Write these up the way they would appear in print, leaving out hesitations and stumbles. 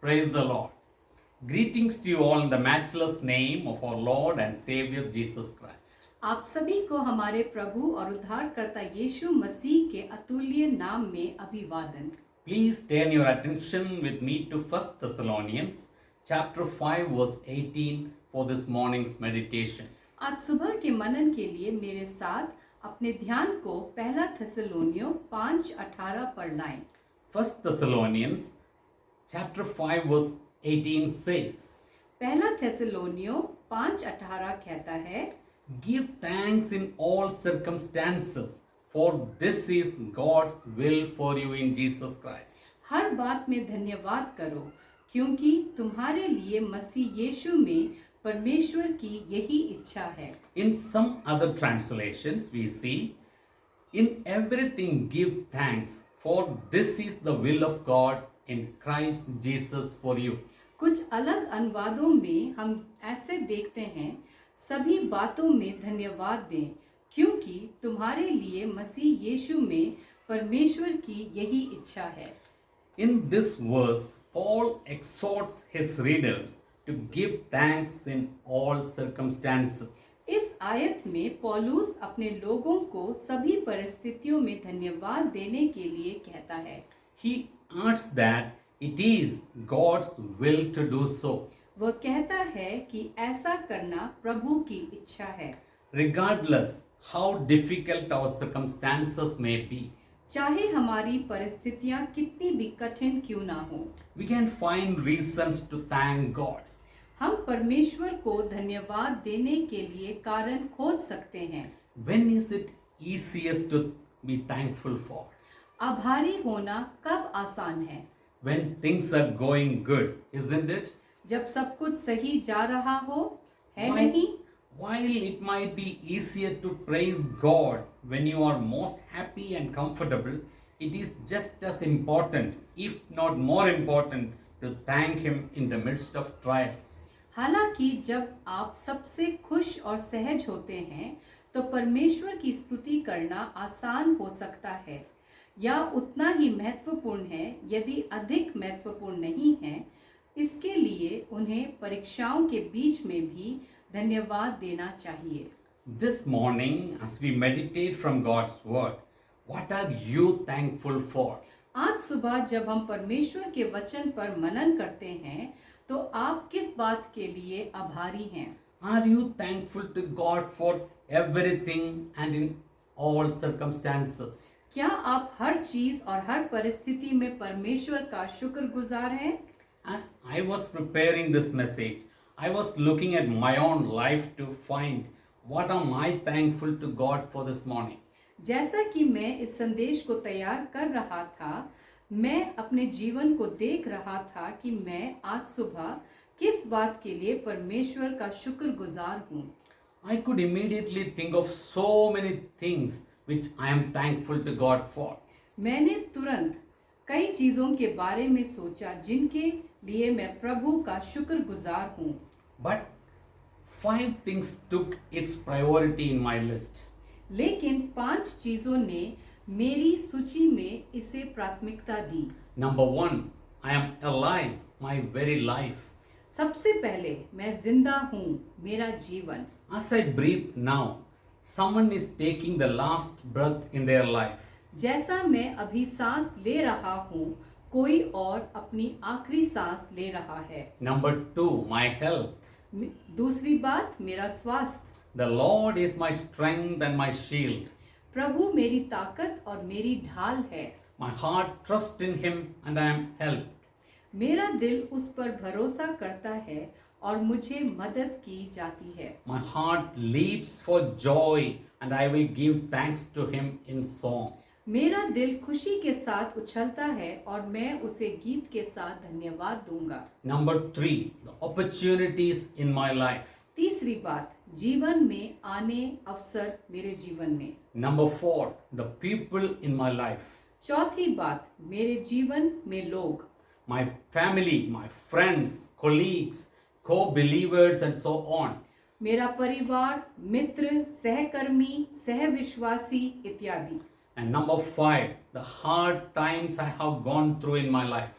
Praise the Lord. Greetings to you all in the matchless name of our Lord and Savior Jesus Christ. आप सभी को हमारे प्रभु और उद्धारकर्ता यीशु मसीह के अतुल्य नाम में अभिवादन। Please turn your attention with me to 1 Thessalonians chapter 5 verse 18 for this morning's meditation. आज सुबह के मनन के लिए मेरे साथ अपने ध्यान को पहला थेसलोनियों 5:18 पर लाएं। 1 Thessalonians chapter 5 verse 18 says, पहला थेसलोनियों 5:18 कहता है, Give thanks in all circumstances, for this is God's will for you in Jesus Christ. हर बात में धन्यवाद करो, क्योंकि तुम्हारे लिए मसीह यीशु में परमेश्वर की यही इच्छा है। In some other translations, we see, In everything give thanks, for this is the will of God in Christ Jesus for you. कुछ अलग अनुवादों में हम ऐसे देखते हैं, सभी बातों में धन्यवाद दें, क्योंकि तुम्हारे लिए मसीह यीशु में परमेश्वर की यही इच्छा है। In this verse, Paul exhorts his readers to give thanks in all circumstances. इस आयत में पौलुस अपने लोगों को सभी परिस्थितियों में धन्यवाद देने के लिए कहता है। He adds that it is God's will to do so, वह कहता है कि ऐसा करना प्रभु की इच्छा है, regardless how difficult our circumstances may be. चाहे हमारी परिस्थितियां कितनी भी कठिन क्यों ना हो। We can find reasons to thank God. हम परमेश्वर को धन्यवाद देने के लिए कारण खोज सकते हैं। When is it easiest to be thankful for? आभारी होना कब आसान है? When things are going good, isn't it? जब सब कुछ सही जा रहा हो, है While- नहीं? While it might be easier to praise God when you are most happy and comfortable, it is just as important, if not more important, to thank Him in the midst of trials. हालांकि जब आप सबसे खुश और सहज होते हैं, तो परमेश्वर की स्तुति करना आसान हो सकता है, या उतना ही महत्वपूर्ण है यदि अधिक महत्वपूर्ण नहीं है। इसके लिए उन्हें परीक्षाओं के बीच में भी धन्यवाद देना चाहिए। This morning, as we meditate from God's Word, what are you thankful for? आज सुबह जब हम परमेश्वर के वचन पर मनन करते हैं, तो आप किस बात के लिए आभारी हैं? Are you thankful to God for everything and in all circumstances? क्या आप हर चीज और हर परिस्थिति में परमेश्वर का शुक्रगुजार हैं? As I was preparing this message, I was looking at my own life to find what am I thankful to God for this morning. जैसा कि मैं इस संदेश को तैयार कर रहा था, मैं अपने जीवन को देख रहा था कि मैं आज सुबह किस बात के लिए परमेश्वर का शुक्रगुजार हूँ। I could immediately think of so many things which I am thankful to God for. मैंने तुरंत कई चीजों के बारे में सोचा जिनके लिए मैं प्रभु का शुक्रगुजार हूँ, But 5 things took its priority in my list. लेकिन 5 चीजों ने मेरी सूची में इसे प्राथमिकता दी। Number 1, I am alive, my very life. सबसे पहले मैं जिंदा हूँ, मेरा जीवन। As I breathe now, someone is taking the last breath in their life. जैसा मैं अभी सांस ले रहा हूँ, कोई और अपनी आखिरी सांस ले रहा है। Number 2, my health. दूसरी बात, मेरा स्वास्थ्य। The Lord is my strength and my shield. प्रभु मेरी ताकत और मेरी ढाल है। My heart trusts in Him and I am helped. मेरा दिल उस पर भरोसा करता है और मुझे मदद की जाती है। My heart leaps for joy and I will give thanks to Him in song. मेरा दिल खुशी के साथ उछलता है और मैं उसे गीत के साथ धन्यवाद दूंगा। Number 3, the opportunities in my life. तीसरी बात, जीवन में आने अवसर मेरे जीवन में। Number 4, the people in my life. चौथी बात, मेरे जीवन में लोग, My family, my friends, colleagues, co-believers and so on. मेरा परिवार, मित्र, सहकर्मी, सहविश्वासी इत्यादि। And number 5, the hard times I have gone through in my life.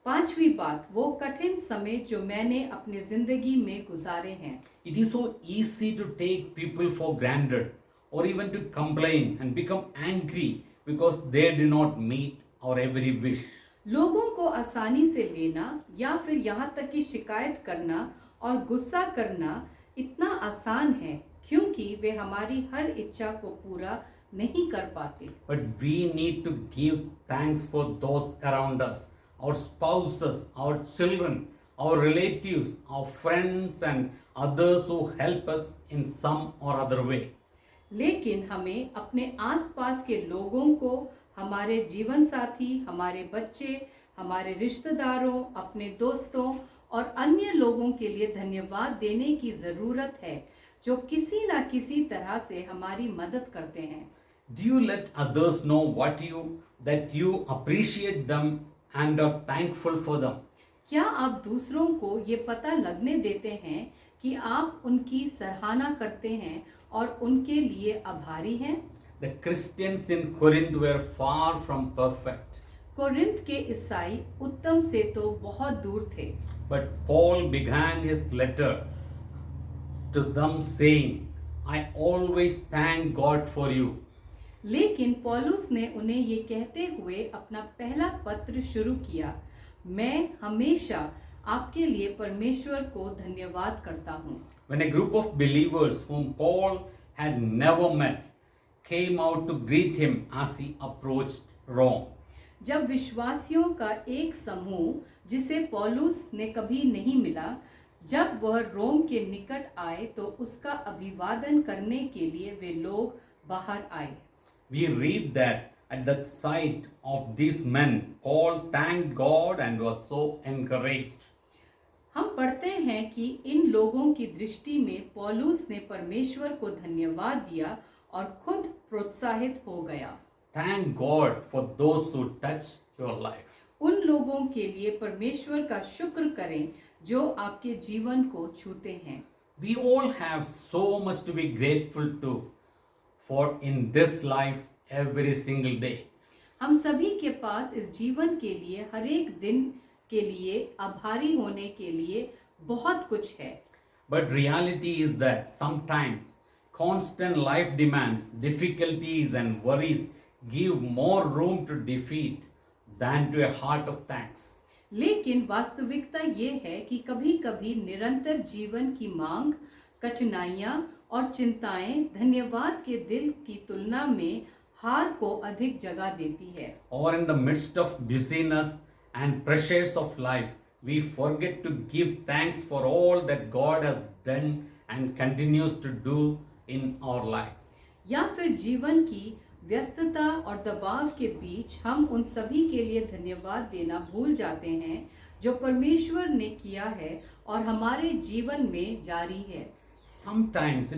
पांचवी बात, वो कठिन समय जो मैंने अपनी जिंदगी में गुजारे हैं। It is so easy to take people for granted or even to complain and become angry because they do not meet our every wish. लोगों को आसानी से लेना या फिर यहाँ तक कि शिकायत करना और गुस्सा करना इतना आसान है क्योंकि वे हमारी हर इच्छा को पूरा नहीं कर पाते। But we need to give thanks for those around us, our spouses, our children, our relatives, our friends, and others who help us in some or other way. लेकिन हमें अपने आसपास के लोगों को, हमारे जीवन साथी, हमारे बच्चे, हमारे रिश्तेदारों, अपने दोस्तों और अन्य लोगों के लिए धन्यवाद देने की ज़रूरत है जो किसी न किसी तरह से हमारी मदद करते हैं। Do you let others know that you appreciate them and are thankful for them? क्या आप दूसरों को ये पता लगने देते हैं कि आप उनकी सराहना करते हैं और उनके लिए आभारी हैं? The Christians in Corinth were far from perfect, Corinth के ईसाई उत्तम से तो बहुत दूर थे, but Paul began his letter to them saying, I always thank God for you. लेकिन पौलुस ने उन्हें ये कहते हुए अपना पहला पत्र शुरू किया, मैं हमेशा आपके लिए परमेश्वर को धन्यवाद करता हूँ। When a group of believers whom Paul had never met came out to greet him as he approached Rome. जब विश्वासियों का एक समूह जिसे पौलुस ने कभी नहीं मिला, जब वह रोम के निकट आए तो उसका अभिवादन करने के लिए वे लोग बाहर आए। We read that at the sight of these men, Paul thanked God and was so encouraged. हम पढ़ते हैं कि इन लोगों की दृष्टि में पौलुस ने परमेश्वर को धन्यवाद दिया और खुद प्रोत्साहित हो गया। Thank God for those who touch your life. उन लोगों के लिए परमेश्वर का शुक्र करें जो आपके जीवन को छूते हैं। We all have so much to be grateful to for in this life every single day. हम सभी के पास इस जीवन के लिए हर एक दिन के लिए आभारी होने के लिए बहुत कुछ है। But reality is that sometimes constant life demands, difficulties and worries give more room to defeat than to a heart of thanks. लेकिन वास्तविकता ये है कि कभी-कभी निरंतर जीवन की मांग, कठिनाइयाँ और चिंताएं धन्यवाद के दिल की तुलना में हार को अधिक जगह देती है। Or in the midst of busyness and pressures of life, we forget to give thanks for all that God has done and continues to do in our lives. या फिर जीवन की व्यस्तता और दबाव के बीच हम उन सभी के लिए धन्यवाद देना भूल जाते हैं जो परमेश्वर ने किया है और हमारे जीवन में जारी है। Sometimes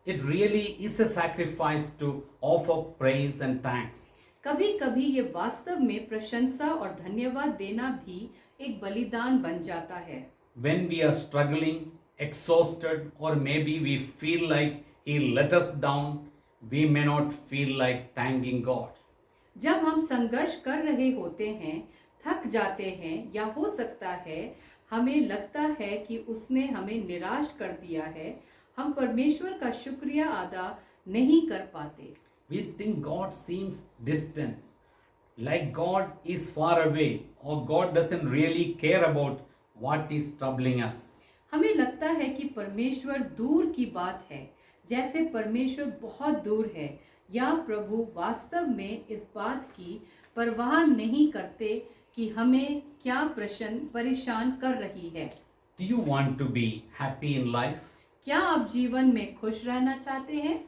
it really is a sacrifice to offer praise and thanks. कभी-कभी ये वास्तव में प्रशंसा और धन्यवाद देना भी एक बलिदान बन जाता है। When we are struggling, exhausted, or maybe we feel like He let us down, we may not feel like thanking God. जब हम संघर्ष कर रहे होते हैं, थक जाते हैं या हो सकता है हमें लगता है कि उसने हमें निराश कर दिया है, हम परमेश्वर का शुक्रिया अदा नहीं कर पाते। We think God seems distant, like God is far away, or God doesn't really care about what is troubling us. हमें लगता है कि परमेश्वर दूर की बात है, जैसे परमेश्वर बहुत दूर है, या प्रभु वास्तव में इस बात की परवाह नहीं करते कि हमें क्या परेशान कर रही है। Do you want to be happy in life? क्या आप जीवन में खुश रहना चाहते हैं?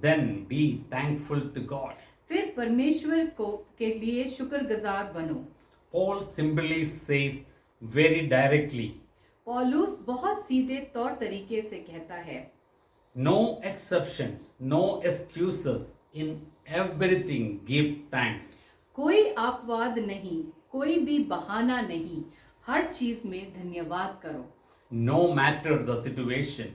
Then be thankful to God. फिर परमेश्वर के लिए शुक्रगुजार बनो। Paul simply says very directly, पौलुस बहुत सीधे तौर तरीके से कहता है, no exceptions, no excuses, in everything give thanks. कोई अपवाद नहीं, कोई भी बहाना नहीं, हर चीज में धन्यवाद करो। No matter the situation,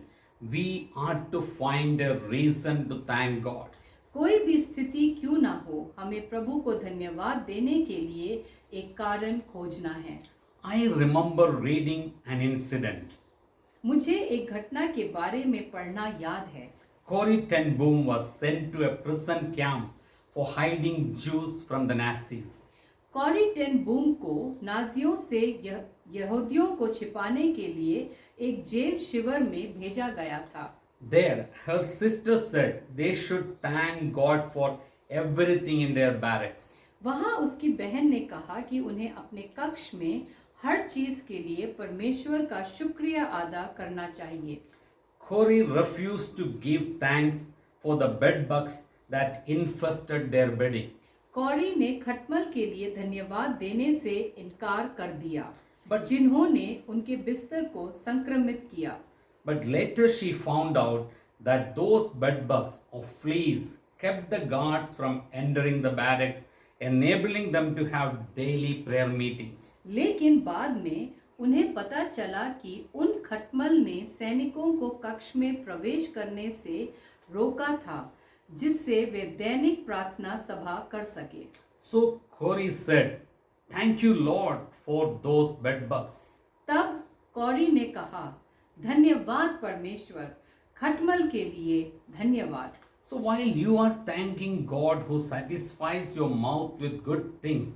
we are to find a reason to thank God. कोई भी स्थिति क्यों ना हो, हमें प्रभु को धन्यवाद देने के लिए एक कारण खोजना है। I remember reading an incident. मुझे एक घटना के बारे में पढ़ना याद है। Corrie ten Boom was sent to a prison camp for hiding Jews from the Nazis. Carry ten boom को नाजियों से यहूदियों को छिपाने के लिए एक जेल शिविर में भेजा गया था। There, her sister said they should thank God for everything in their barracks. वहाँ उसकी बहन ने कहा कि उन्हें अपने कक्ष में हर चीज के लिए परमेश्वर का शुक्रिया अदा करना चाहिए। Corrie refused to give thanks for the bed bugs that infested their bedding. Carry ने खटमल के लिए धन्यवाद देने से इनकार कर दिया, But- जिन्होंने उनके बिस्तर को संक्रमित किया। But later she found out that those bed bugs or fleas kept the guards from entering the barracks, enabling them to have daily prayer meetings. लेकिन बाद में उन्हें पता चला कि उन खटमल ने सैनिकों को कक्ष में प्रवेश करने से रोका था, जिससे वे दैनिक प्रार्थना सभा कर सके। So Corrie said, "Thank you, Lord, for those bed bugs." तब कौरी ने कहा, धन्यवाद परमेश्वर, खटमल के लिए धन्यवाद। So while you are thanking God who satisfies your mouth with good things,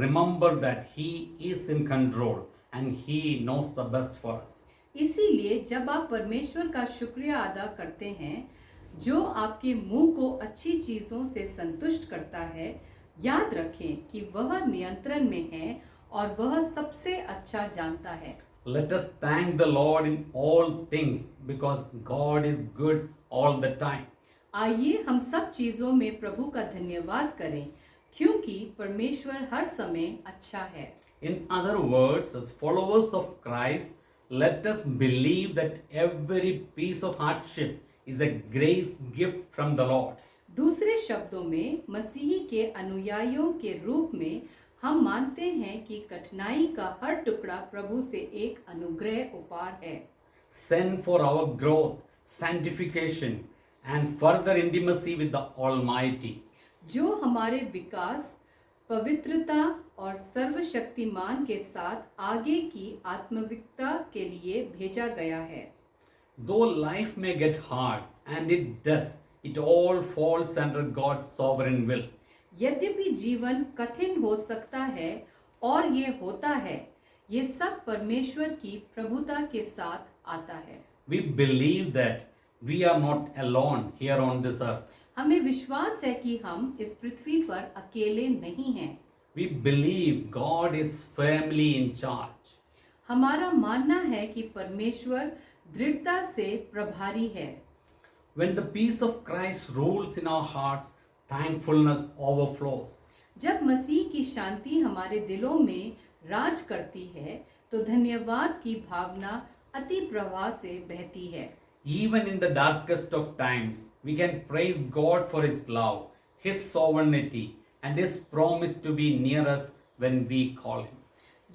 remember that He is in control and He knows the best for us. इसीलिए जब आप परमेश्वर का शुक्रिया अदा करते हैं, जो आपके मुंह को अच्छी चीजों से संतुष्ट करता है, याद रखें कि वह नियंत्रण में है और वह सबसे अच्छा जानता है। Let us thank the Lord in all things because God is good all the time. आइए हम सब चीजों में प्रभु का धन्यवाद करें, क्योंकि परमेश्वर हर समय अच्छा है। In other words, as followers of Christ, let us believe that every piece of hardship is a grace gift from the Lord. दूसरे शब्दों में मसीही के अनुयायियों के रूप में हम मानते हैं कि कठिनाई का हर टुकड़ा प्रभु से एक अनुग्रह उपहार है। Sent for our growth, sanctification, and further intimacy with the Almighty. जो हमारे विकास, पवित्रता और सर्वशक्तिमान के साथ आगे की आत्मविकता के लिए भेजा गया है। Though life may get hard, and it does, it all falls under God's sovereign will. यद्यपि जीवन कठिन हो सकता है और ये होता है, ये सब परमेश्वर की प्रभुता के साथ आता है। We believe that we are not alone here on this earth. हमें विश्वास है कि हम इस पृथ्वी पर अकेले नहीं हैं। We believe God is firmly in charge. हमारा मानना है कि परमेश्वर दृढ़ता से प्रभारी है। When the peace of Christ rules in our hearts, thankfulness overflows. जब मसीह की शांति हमारे दिलों में राज करती है, तो धन्यवाद की भावना अति प्रवाह से बहती है। Even in the darkest of times, we can praise God for His love, His sovereignty, and His promise to be near us when we call Him.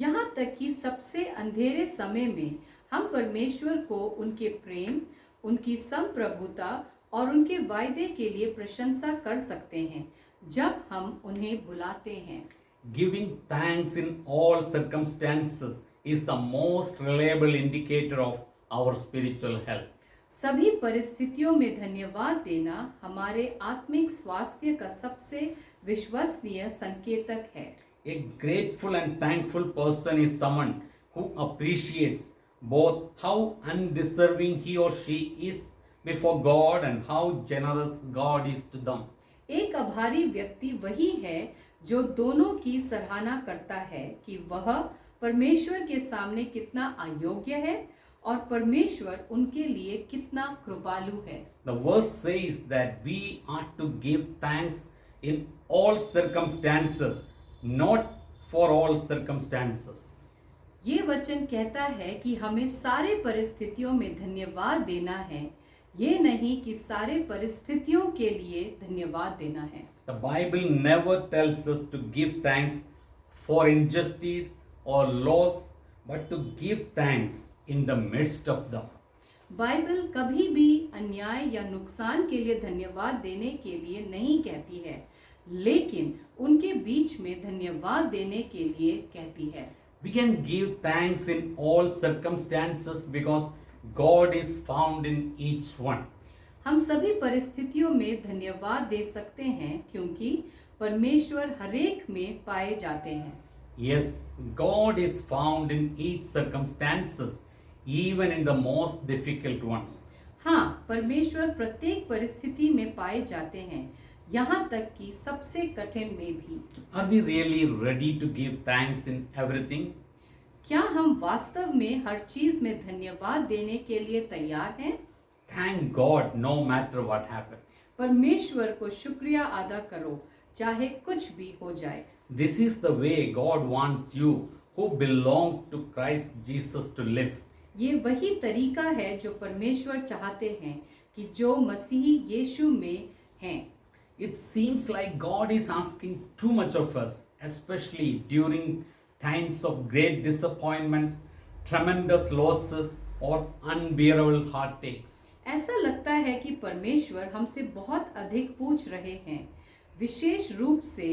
यहाँ तक कि सबसे अंधेरे समय में हम परमेश्वर को उनके प्रेम, उनकी संप्रभुता और उनके वायदे के लिए प्रशंसा कर सकते हैं, जब हम उन्हें बुलाते हैं। Giving thanks in all circumstances is the most reliable indicator of our spiritual health. सभी परिस्थितियों में धन्यवाद देना हमारे आत्मिक स्वास्थ्य का सबसे विश्वसनीय संकेतक है। A grateful and thankful person is someone who appreciates both how undeserving he or she is before God and how generous God is to them. एक आभारी व्यक्ति वही है जो दोनों की सराहना करता है कि वह परमेश्वर के सामने कितना अयोग्य है और परमेश्वर उनके लिए कितना कृपालु है। The verse says that we are to give thanks in all circumstances, not for all circumstances. ये वचन कहता है कि हमें सारे परिस्थितियों में धन्यवाद देना है, ये नहीं कि सारे परिस्थितियों के लिए धन्यवाद देना है। The Bible never tells us to give thanks for injustice or loss, but to give thanks in the midst of them. Bible कभी भी अन्याय या नुकसान के लिए धन्यवाद देने के लिए नहीं कहती है, लेकिन उनके बीच में धन्यवाद देने के लिए कहती है। We can give thanks in all circumstances because God is found in each one. हम सभी परिस्थितियों में धन्यवाद दे सकते हैं क्योंकि परमेश्वर हरेक में पाए जाते हैं। Yes, God is found in each circumstances, even in the most difficult ones. हाँ, परमेश्वर प्रत्येक परिस्थिति में पाए जाते हैं, यहाँ तक कि सबसे कठिन में भी। Are we really ready to give thanks in everything? क्या हम वास्तव में हर चीज में धन्यवाद देने के लिए तैयार हैं? Thank God no matter what happens. परमेश्वर को शुक्रिया अदा करो, चाहे कुछ भी हो जाए। This is the way God wants you who belong to Christ Jesus to live. ये वही तरीका है जो परमेश्वर चाहते हैं कि जो मसीह यीशु में हैं। It seems like God is asking too much of us, especially during times of great disappointments, tremendous losses, or unbearable heartaches. ऐसा लगता है कि परमेश्वर हमसे बहुत अधिक पूछ रहे हैं, विशेष रूप से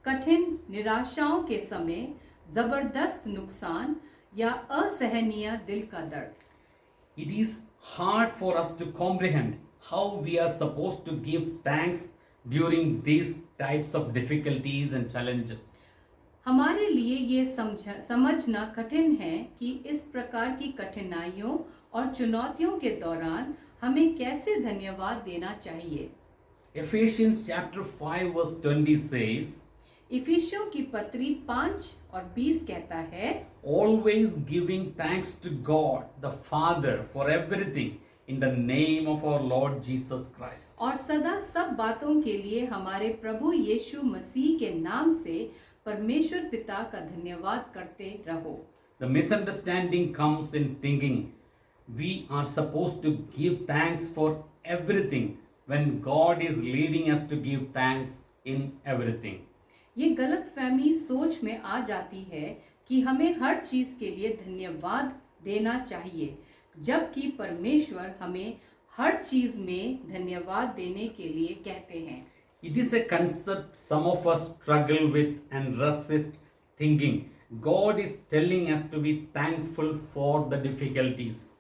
कठिन निराशाओं के समय, जबरदस्त नुकसान या असहनीय दिल का दर्द। It is hard for us to comprehend how we are supposed to give thanks during these types of difficulties and challenges. हमारे लिए ये समझना कठिन है कि इस प्रकार की कठिनाइयों और चुनौतियों के दौरान हमें कैसे धन्यवाद देना चाहिए। Ephesians chapter 5 verse 20 says, इफिसियों की पत्री 5 और 20 कहता है, always giving thanks to God the Father for everything in the name of our Lord Jesus Christ. और सदा सब बातों के लिए हमारे प्रभु यीशु मसीह के नाम से परमेश्वर पिता का धन्यवाद करते रहो। The misunderstanding comes in thinking we are supposed to give thanks for everything when God is leading us to give thanks in everything. ये गलतफहमी सोच में आ जाती है कि हमें हर चीज के लिए धन्यवाद देना चाहिए, जबकि परमेश्वर हमें हर चीज में धन्यवाद देने के लिए कहते हैं। It is a concept some of us struggle with and resist, thinking God is telling us to be thankful for the difficulties.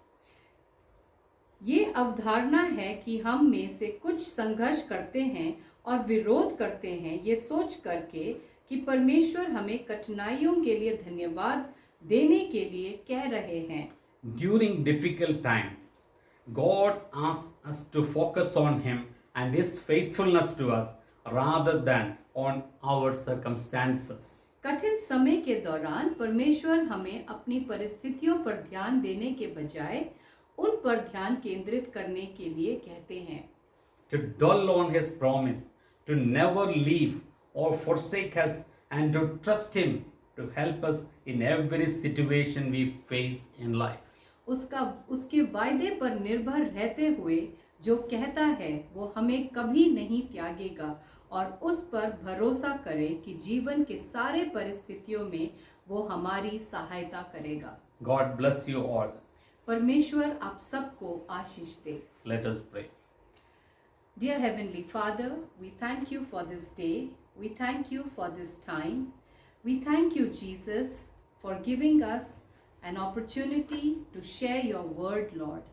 ये अवधारणा है कि हम में से कुछ संघर्ष करते हैं और विरोध करते हैं, ये सोच करके कि परमेश्वर हमें कठिनाइयों के लिए धन्यवाद देने के लिए कह रहे हैं। During difficult times, God asks us to focus on Him and His faithfulness to us rather than on our circumstances. कठिन समय के दौरान परमेश्वर हमें अपनी परिस्थितियों पर ध्यान देने के बजाय उन पर ध्यान केंद्रित करने के लिए कहते हैं। To dwell on His promise, to never leave or forsake us, and to trust Him to help us in every situation we face in life. उसके वायदे पर निर्भर रहते हुए जो कहता है वो हमें कभी नहीं त्यागेगा, और उस पर भरोसा करें कि जीवन के सारे परिस्थितियों में वो हमारी सहायता करेगा। God bless you all. परमेश्वर आप सबको आशीष दे। Let us pray. Dear Heavenly Father, we thank you for this day. We thank you for this time. We thank you, Jesus, for giving us an opportunity to share your word, Lord.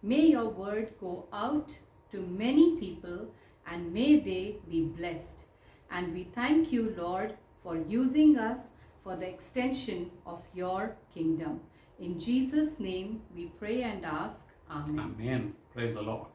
May your word go out to many people and may they be blessed. And we thank you, Lord, for using us for the extension of your kingdom. In Jesus' name we pray and ask. Amen. Amen. Praise the Lord.